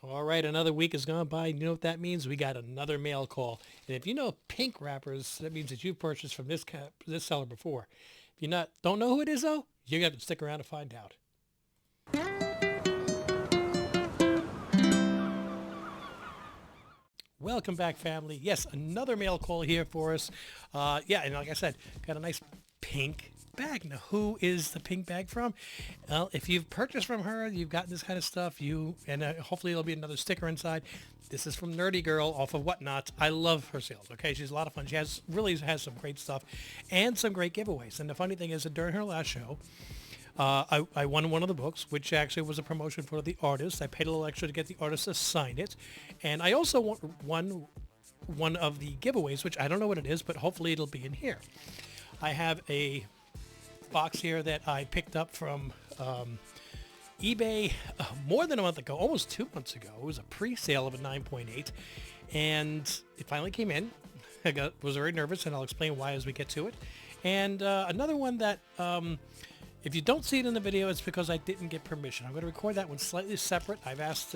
All right, another week has gone by. You know what that means? We got another mail call. And if you know pink wrappers, that means that you've purchased from this seller before. If you don't know who it is though, you're gonna have to stick around to find out. Welcome back, family. Yes, another mail call here for us. Yeah, and like I said, got a nice pink bag. Now, who is the pink bag from? Well, if you've purchased from her, you've gotten this kind of stuff. Hopefully there'll be another sticker inside. This is from Nerdy Girl off of Whatnot. I love her sales. Okay, she's a lot of fun. She really has some great stuff and some great giveaways. And the funny thing is that during her last show, I won one of the books, which actually was a promotion for the artist. I paid a little extra to get the artist to sign it. And I also won one of the giveaways, which I don't know what it is, but hopefully it'll be in here. I have a box here that I picked up from eBay more than a month ago, almost 2 months ago. It was a pre-sale of a 9.8, and it finally came in. Was very nervous, and I'll explain why as we get to it. And another one that... if you don't see it in the video, it's because I didn't get permission. I'm going to record that one slightly separate. I've asked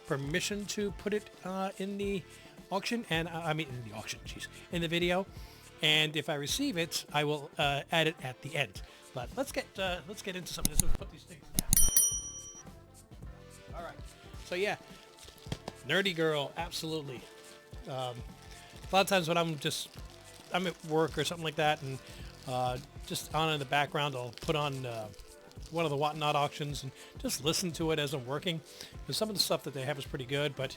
permission to put it in the auction, and in the video. And if I receive it, I will add it at the end. But let's get into some of this. Let's put these things down. All right. So yeah, Nerdy Girl, absolutely. A lot of times when I'm at work or something like that, and just on in the background, I'll put on one of the Whatnot auctions and just listen to it as I'm working. Because some of the stuff that they have is pretty good, but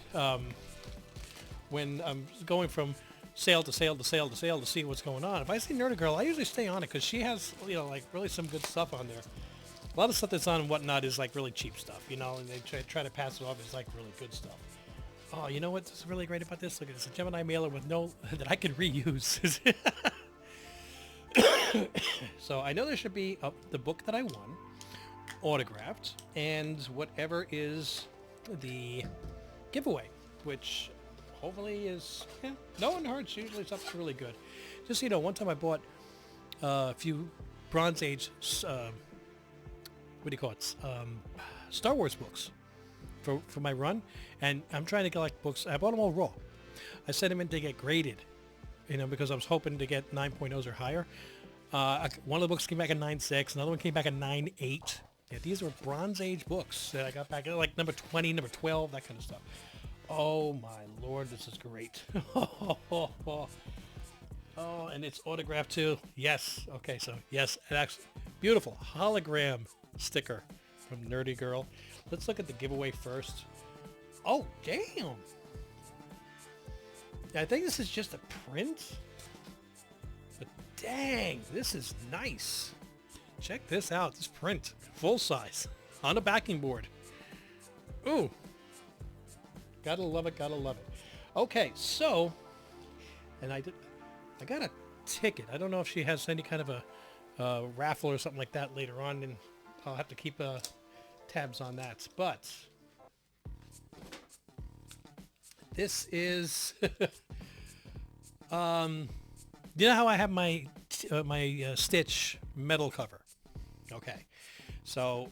when I'm going from sale to sale to sale to sale to see what's going on, if I see Nerdy Girl, I usually stay on it because she has, like really some good stuff on there. A lot of stuff that's on Whatnot is like really cheap stuff, and they try to pass it off as like really good stuff. Oh, you know what's really great about this? Look at this, a Gemini mailer with that I can reuse. So I know there should be the book that I won, autographed, and whatever is the giveaway, which hopefully is, no one hurts. Usually stuff's really good. Just one time I bought a few Bronze Age, Star Wars books for my run, and I'm trying to collect books. I bought them all raw. I sent them in to get graded, because I was hoping to get 9.0s or higher. One of the books came back at 9.6, another one came back at 9.8. Yeah, these were Bronze Age books that I got back, like number 20, number 12, that kind of stuff. Oh my lord, this is great. Oh, and it's autographed too. Yes. Okay, so yes, it actually beautiful hologram sticker from Nerdy Girl. Let's look at the giveaway first. Oh, damn. I think this is just a print. But dang, this is nice. Check this out. This print, full size, on a backing board. Ooh. Gotta love it, gotta love it. Okay, so, and I got a ticket. I don't know if she has any kind of a raffle or something like that later on, and I'll have to keep tabs on that. But this is, you know how I have my Stitch metal cover? Okay, so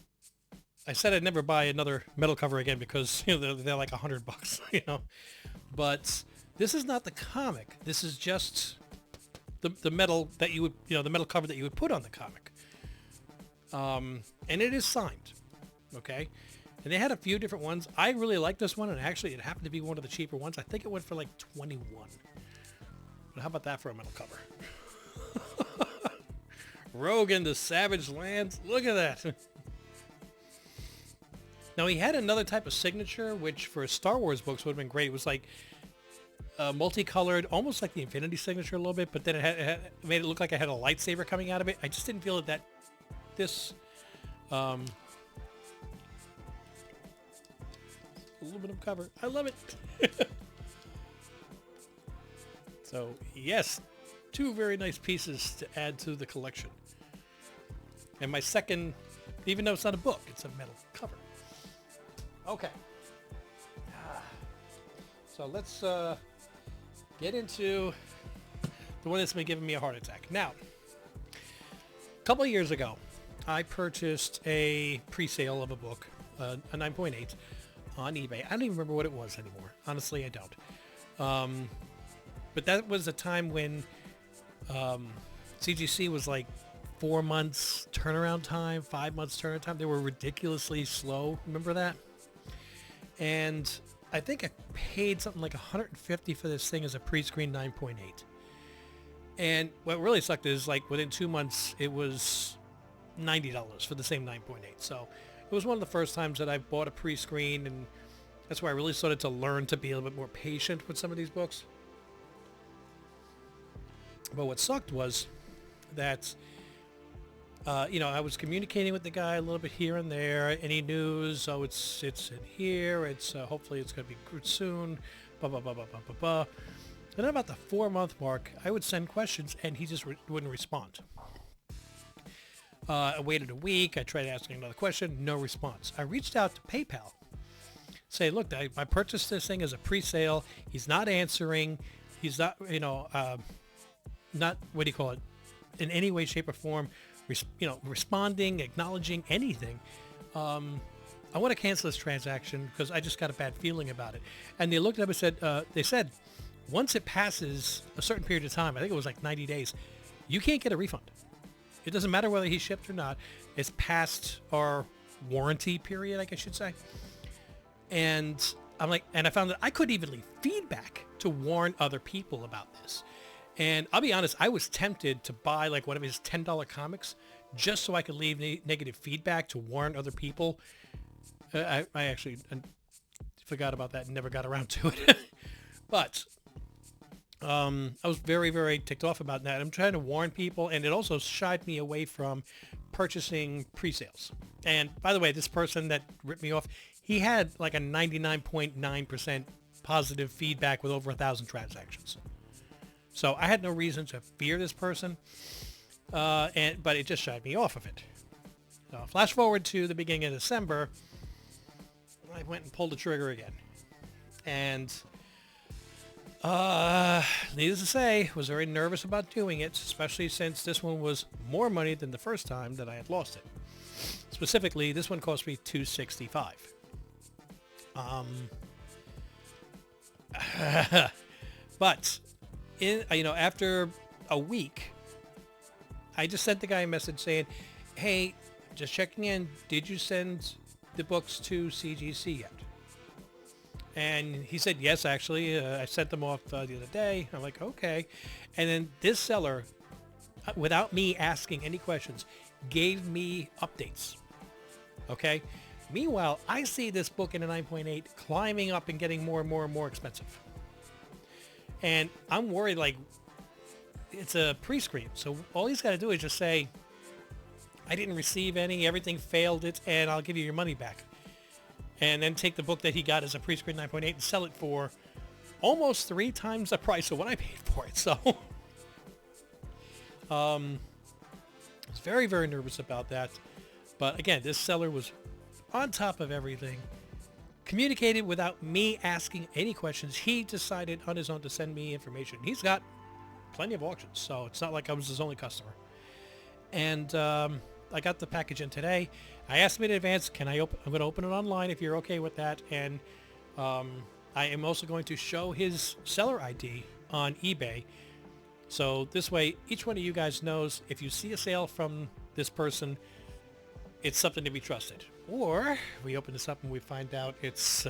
I said I'd never buy another metal cover again because they're like $100, But this is not the comic. This is just the metal that you would, the metal cover that you would put on the comic. And it is signed, okay? And they had a few different ones. I really like this one, and actually it happened to be one of the cheaper ones. I think it went for like 21. But how about that for a metal cover? Rogan, the Savage Lands. Look at that. Now, he had another type of signature, which for Star Wars books would have been great. It was like multicolored, almost like the Infinity signature a little bit, but then it made it look like it had a lightsaber coming out of it. I just didn't feel that this aluminum cover. I love it. So, yes, two very nice pieces to add to the collection. And my second, even though it's not a book, it's a metal cover. Okay. So let's get into the one that's been giving me a heart attack. Now, a couple of years ago, I purchased a pre-sale of a book, a 9.8, on eBay. I don't even remember what it was anymore. Honestly, I don't. But that was a time when CGC was like 4 months turnaround time, 5 months turnaround time. They were ridiculously slow. Remember that? And I think I paid something like $150 for this thing as a pre-screen 9.8. And what really sucked is like within 2 months, it was $90 for the same 9.8. So it was one of the first times that I bought a pre-screen, and that's where I really started to learn to be a little bit more patient with some of these books. But what sucked was that, I was communicating with the guy a little bit here and there. Any news? Oh, it's in here. It's hopefully it's going to be good soon. Blah, blah, blah, blah, blah, blah, blah. And then about the 4-month mark, I would send questions, and he just wouldn't respond. I waited a week. I tried asking another question. No response. I reached out to PayPal. Say, look, I purchased this thing as a pre-sale. He's not answering. He's not, not, what do you call it, in any way, shape, or form, responding, acknowledging anything. I want to cancel this transaction because I just got a bad feeling about it. And they looked at it and said, once it passes a certain period of time, I think it was like 90 days, you can't get a refund. It doesn't matter whether he shipped or not. It's past our warranty period, I guess I should say. And I'm like, and I found that I couldn't even leave feedback to warn other people about this. And I'll be honest, I was tempted to buy like one of his $10 comics just so I could leave negative feedback to warn other people. I actually forgot about that and never got around to it. But I was very, very ticked off about that. I'm trying to warn people, and it also shied me away from purchasing pre-sales. And by the way, this person that ripped me off, he had like a 99.9% positive feedback with over 1,000 transactions. So I had no reason to fear this person, but it just shied me off of it. Flash forward to the beginning of December, I went and pulled the trigger again. And needless to say, was very nervous about doing it, especially since this one was more money than the first time that I had lost it. Specifically, this one cost me $265. But after a week, I just sent the guy a message saying, "Hey, just checking in. Did you send the books to CGC yet?" And he said, "Yes, actually, I sent them off the other day." I'm like, "Okay." And then this seller, without me asking any questions, gave me updates. Okay. Meanwhile, I see this book in a 9.8 climbing up and getting more and more and more expensive. And I'm worried, like, it's a pre-screen. So all he's got to do is just say, "I didn't receive any, everything failed it, and I'll give you your money back." And then take the book that he got as a pre-screen 9.8 and sell it for almost 3 times the price of what I paid for it. So I was very, very nervous about that. But again, this seller was on top of everything, communicated without me asking any questions. He decided on his own to send me information. He's got plenty of auctions, so it's not like I was his only customer. And I got the package in today. I asked him in advance, I'm going to open it online if you're okay with that. And I am also going to show his seller ID on eBay. So this way, each one of you guys knows if you see a sale from this person, it's something to be trusted. Or we open this up and we find out it's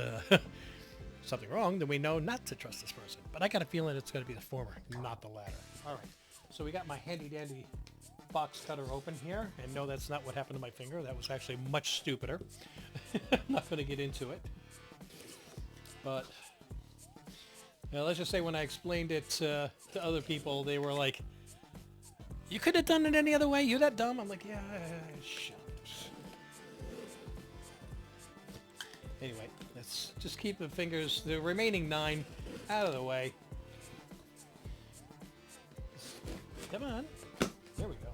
something wrong, then we know not to trust this person. But I got a feeling it's going to be the former, not the latter. All right. So we got my handy-dandy box cutter open here, and no, that's not what happened to my finger. That was actually much stupider. I'm not going to get into it. But let's just say when I explained it to other people, they were like, "You could have done it any other way? You're that dumb?" I'm like, "Yeah, shut up." Anyway, let's just keep the remaining 9 out of the way. Come on. There we go.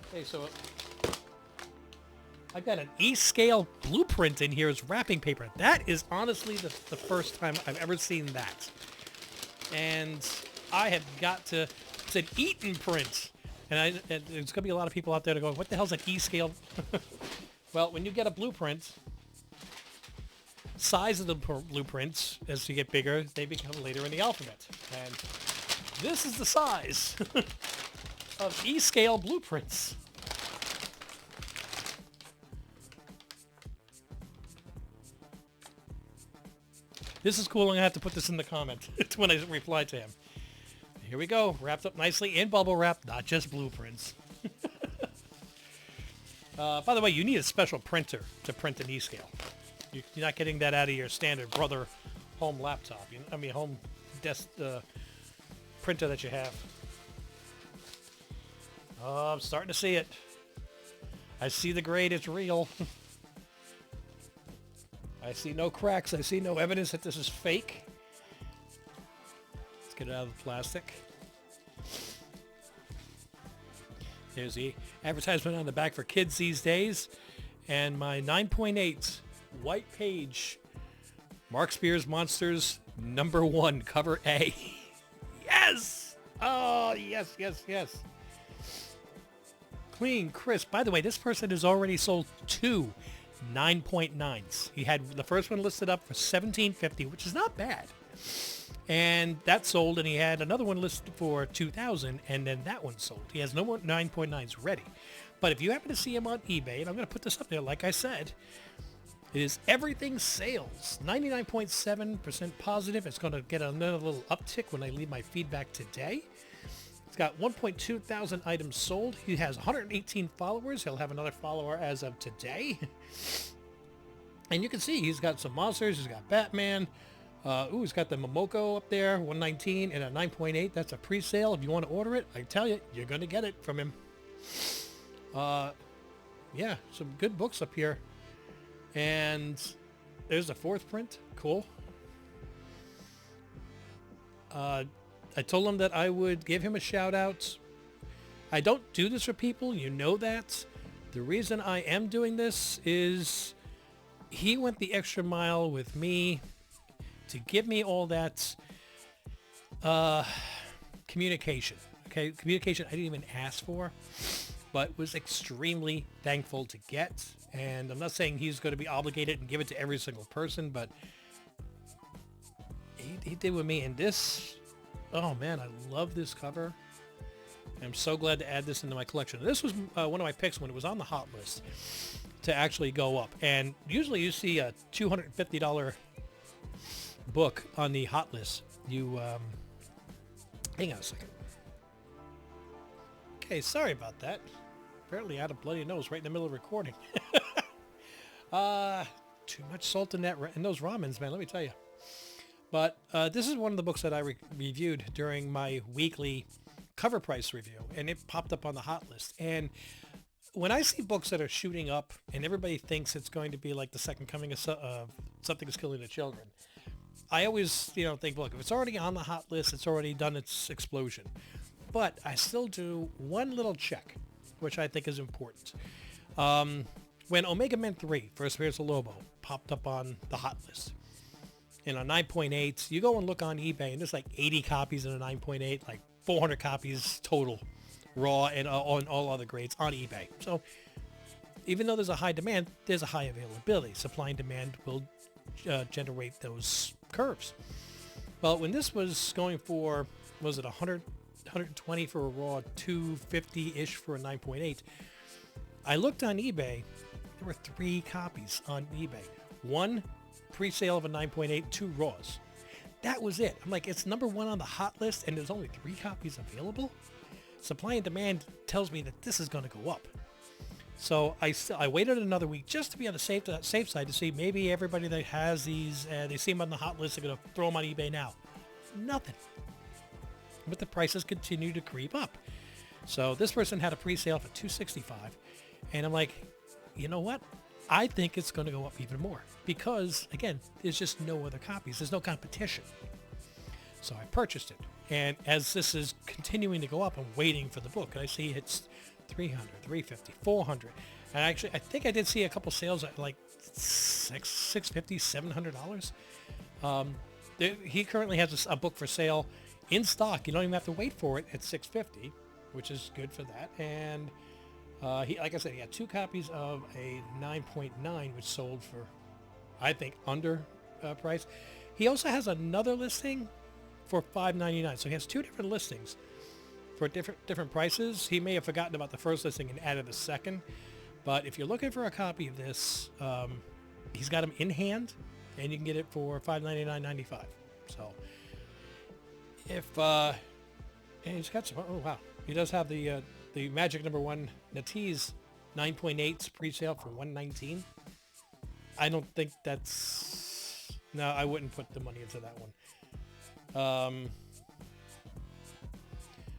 Okay, so I've got an E-scale blueprint in here as wrapping paper. That is honestly the first time I've ever seen that. And I have got to, it's an Eaton print. And there's going to be a lot of people out there to go, "What the hell's an E-scale?" Well, when you get a blueprint, size of the blueprints, as you get bigger, they become later in the alphabet. And this is the size of E-scale blueprints. This is cool. I'm going to have to put this in the comment when I reply to him. Here we go. Wrapped up nicely in bubble wrap, not just blueprints. By the way, you need a special printer to print an E-scale. You're not getting that out of your standard Brother home laptop. Home desk printer that you have. Oh, I'm starting to see it. I see the grade. It's real. I see no cracks. I see no evidence that this is fake. Let's get it out of the plastic. There's the advertisement on the back for kids these days. And my 9.8 white page Mark Spears Monsters #1 cover A. Yes! Oh, yes, yes, yes. Clean, crisp. By the way, this person has already sold 2 9.9s. He had the first one listed up for $17.50, which is not bad. And that sold, and he had another one listed for $2,000, and then that one sold. He has no more 9.9s ready. But if you happen to see him on eBay, and I'm going to put this up there, like I said, it is everything sales. 99.7% positive. It's going to get another little uptick when I leave my feedback today. It's got 1.2 thousand items sold. He has 118 followers. He'll have another follower as of today. And you can see he's got some monsters. He's got Batman. He's got the Momoko up there, 119 and a 9.8. That's a pre-sale. If you want to order it, I tell you, you're going to get it from him. Yeah, some good books up here. And there's a 4th print. Cool. I told him that I would give him a shout out. I don't do this for people. You know that. The reason I am doing this is he went the extra mile with me to give me all that communication. Okay, communication I didn't even ask for, but was extremely thankful to get. And I'm not saying he's going to be obligated and give it to every single person, but he did with me. And this, oh man, I love this cover. I'm so glad to add this into my collection. This was one of my picks when it was on the hot list to actually go up. And usually you see a $250 book on the hot list. You, hang on a second. Okay, sorry about that. Apparently I had a bloody nose right in the middle of recording. Too much salt in those ramens, man, let me tell you. But this is one of the books that I reviewed during my weekly cover price review, and it popped up on the hot list. And when I see books that are shooting up and everybody thinks it's going to be like the second coming of Something is Killing the Children, I always, think, look, if it's already on the hot list, it's already done its explosion. But I still do one little check, which I think is important. When Omega Men 3, First Appearance of Lobo, popped up on the hot list, in a 9.8, you go and look on eBay, and there's like 80 copies in a 9.8, like 400 copies total, raw and on all other grades on eBay. So even though there's a high demand, there's a high availability. Supply and demand will generate those curves. Well, when this was going for, was it 100, 120 for a raw, 250-ish for a 9.8, I looked on eBay. There were 3 copies on eBay. 1 pre-sale of a 9.8, 2 raws. That was it. I'm like, it's #1 on the hot list and there's only 3 copies available? Supply and demand tells me that this is going to go up. So I waited another week just to be on the safe side to see maybe everybody that has these, they see them on the hot list, they're going to throw them on eBay now. Nothing. But the prices continue to creep up. So this person had a pre-sale for $265, and I'm like, you know what? I think it's going to go up even more because, again, there's just no other copies. There's no competition. So I purchased it. And as this is continuing to go up, I'm waiting for the book. And I see it's $300, $350, $400. And actually, I think I did see a couple sales at like $650, $700. He currently has a book for sale in stock. You don't even have to wait for it at $650, which is good for that. And Like I said, he had 2 copies of a 9.9, which sold for, I think, under price. He also has another listing for $5.99. So he has 2 different listings for different prices. He may have forgotten about the first listing and added the second. But if you're looking for a copy of this, he's got them in hand, and you can get it for $5.99.95. So if and he's got some. Oh wow, he does have the Magic number 1 Natiz 9.8 pre-sale for $119. I don't think that's. No, I wouldn't put the money into that one.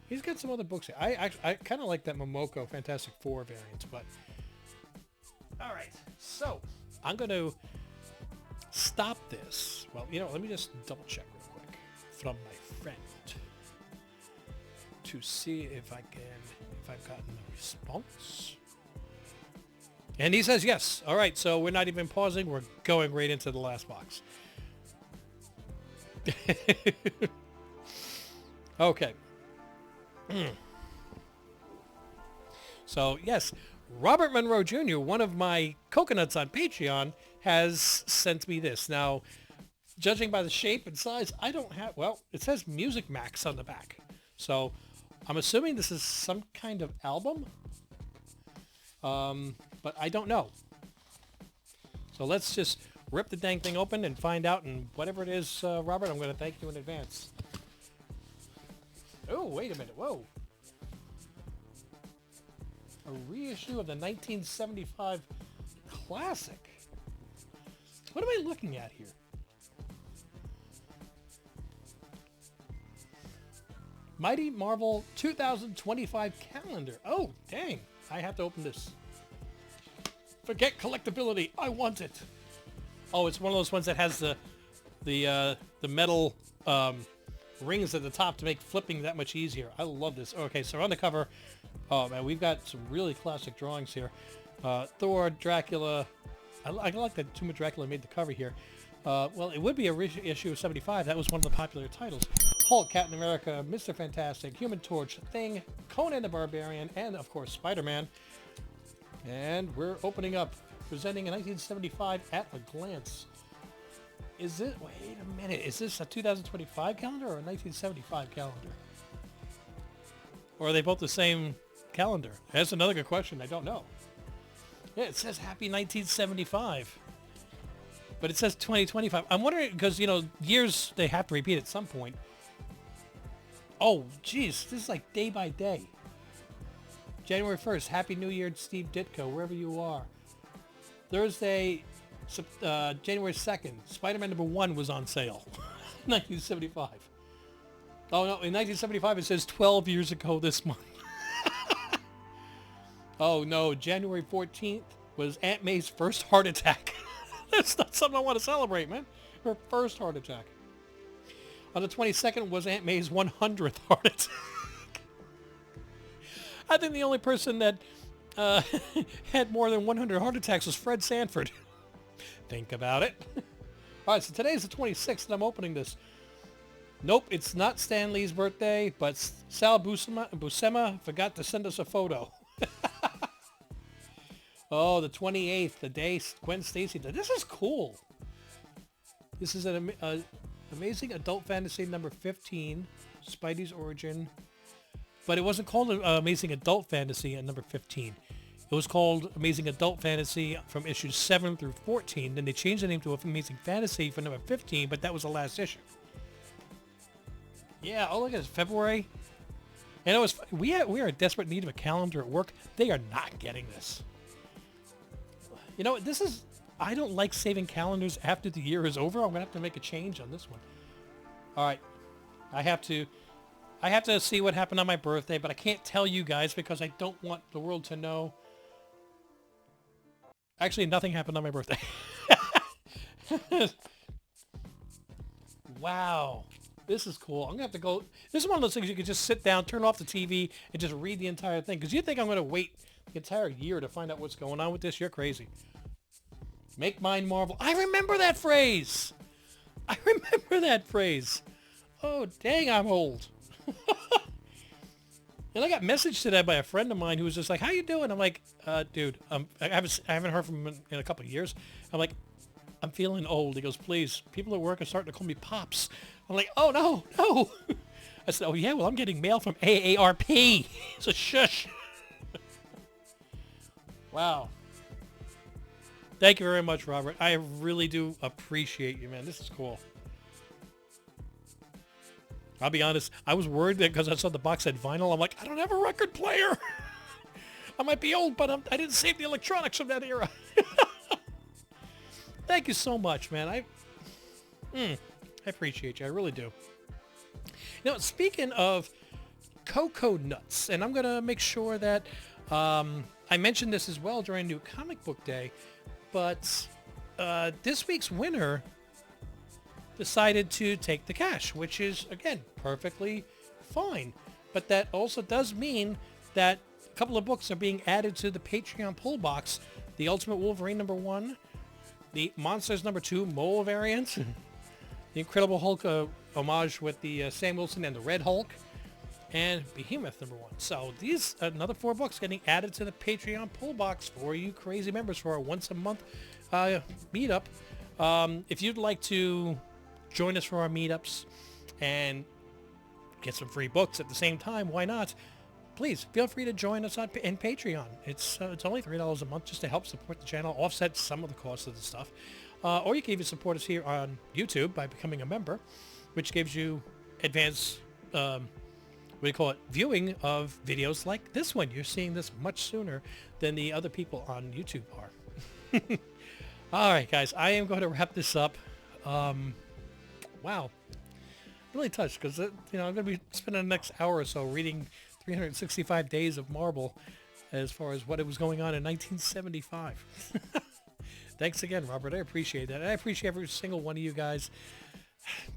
He's got some other books here. I kind of like that Momoko Fantastic Four variant, but all right. So I'm going to stop this. Well, let me just double check real quick from my friend to see if I've gotten a response. And he says yes. All right. So we're not even pausing. We're going right into the last box. Okay. So yes, Robert Monroe Jr., one of my coconuts on Patreon, has sent me this. Now, judging by the shape and size, I don't have, well, it says Music Max on the back. So I'm assuming this is some kind of album. But I don't know. So let's just rip the dang thing open and find out. And whatever it is, Robert, I'm going to thank you in advance. Oh, wait a minute. Whoa. A reissue of the 1975 classic. What am I looking at here? Mighty Marvel 2025 calendar. Oh, dang. I have to open this. Forget collectability. I want it. Oh, it's one of those ones that has the metal rings at the top to make flipping that much easier. I love this. Okay, so on the cover, oh man, we've got some really classic drawings here. Thor, Dracula. I like that Tomb of Dracula made the cover here. Well, it would be a issue of 75. That was one of the popular titles. Hulk, Captain America, Mr. Fantastic, Human Torch, Thing, Conan the Barbarian, and of course Spider-Man. And we're opening up, presenting a 1975 at a glance. Is it, wait a minute, is this a 2025 calendar or a 1975 calendar? Or are they both the same calendar? That's another good question, I don't know. Yeah, it says Happy 1975. But it says 2025. I'm wondering, because, years, they have to repeat at some point. Oh, geez, this is like day by day. January 1st, Happy New Year, Steve Ditko, wherever you are. Thursday, January 2nd, Spider-Man number 1 was on sale. 1975. Oh, no, in 1975 it says 12 years ago this month. Oh, no, January 14th was Aunt May's first heart attack. That's not something I want to celebrate, man. Her first heart attack. On the 22nd was Aunt May's 100th heart attack. I think the only person that had more than 100 heart attacks was Fred Sanford. Think about it. All right, so today's the 26th, and I'm opening this. Nope, it's not Stan Lee's birthday, but Sal Buscema forgot to send us a photo. Oh, the 28th, the day Gwen Stacy did. This is cool. This is an amazing adult fantasy number 15, Spidey's origin. But it wasn't called Amazing Adult Fantasy at number 15. It was called Amazing Adult Fantasy from issues 7 through 14. Then they changed the name to Amazing Fantasy for number 15, but that was the last issue. Yeah, oh look at this, February. And it was, we are in desperate need of a calendar at work. They are not getting this. This is, I don't like saving calendars after the year is over. I'm going to have to make a change on this one. All right. I have to see what happened on my birthday, but I can't tell you guys because I don't want the world to know. Actually, nothing happened on my birthday. Wow. This is cool. I'm going to have to go. This is one of those things you can just sit down, turn off the TV, and just read the entire thing. Because you think I'm going to wait the entire year to find out what's going on with this? You're crazy. Make mine Marvel. I remember that phrase. Oh, dang, I'm old. And I got messaged today by a friend of mine who was just like, "How you doing?" I'm like, "Dude, I haven't heard from him in a couple of years." I'm like, "I'm feeling old." He goes, "Please, people at work are starting to call me Pops." I'm like, "Oh no, no." I said, "Oh yeah, well I'm getting mail from AARP." So shush. Wow. Thank you very much, Robert. I really do appreciate you, man. This is cool. I'll be honest, I was worried that because I saw the box had vinyl, I'm like, I don't have a record player. I might be old, but I didn't save the electronics from that era. Thank you so much, man. I appreciate you. I really do. Speaking of cocoa nuts, and I'm going to make sure that I mentioned this as well during New Comic Book Day, but this week's winner decided to take the cash, which is, again, perfectly fine. But that also does mean that a couple of books are being added to the Patreon pull box. The Ultimate Wolverine #1, the Monsters #2 Mole variant, the Incredible Hulk homage with the Sam Wilson and the Red Hulk, and Behemoth #1. So these another 4 books getting added to the Patreon pull box for you crazy members for our once a month meetup. If you'd like to join us for our meetups and get some free books at the same time, why not? Please feel free to join us in Patreon. It's only $3 a month just to help support the channel, offset some of the cost of the stuff. Or you can even support us here on YouTube by becoming a member, which gives you advanced viewing of videos like this one. You're seeing this much sooner than the other people on YouTube are. All right, guys, I am going to wrap this up. Wow. Really touched because, I'm going to be spending the next hour or so reading 365 Days of Marvel as far as what it was going on in 1975. Thanks again, Robert. I appreciate that. I appreciate every single one of you guys.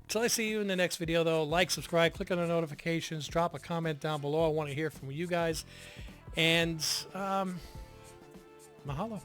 Till I see you in the next video, though, like, subscribe, click on the notifications, drop a comment down below. I want to hear from you guys. And mahalo.